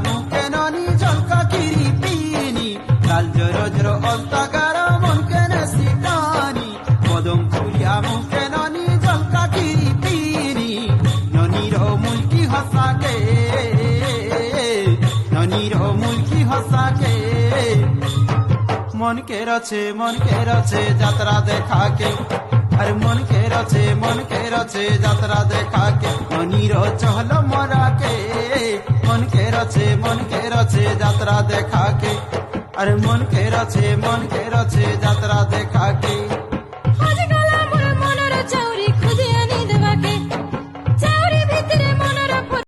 মুখে ননি ঝলকা কিরি পিনি লাল জর জর অল্তাগার মন কেনে সিটানি কদম ফুলিয়া মুখে ননি ঝলকা কিরি পিনি ননির মুলকি হসাকে ননির মুলকি হসাকে মন কে রছে যাত্রা দেখাকে আর মন কে রছে যাত্রা দেখাকে ননির চহল মরাকে মন কে রছে যাত্রা দেখাকে আর মন কে রছে যাত্রা দেখাকে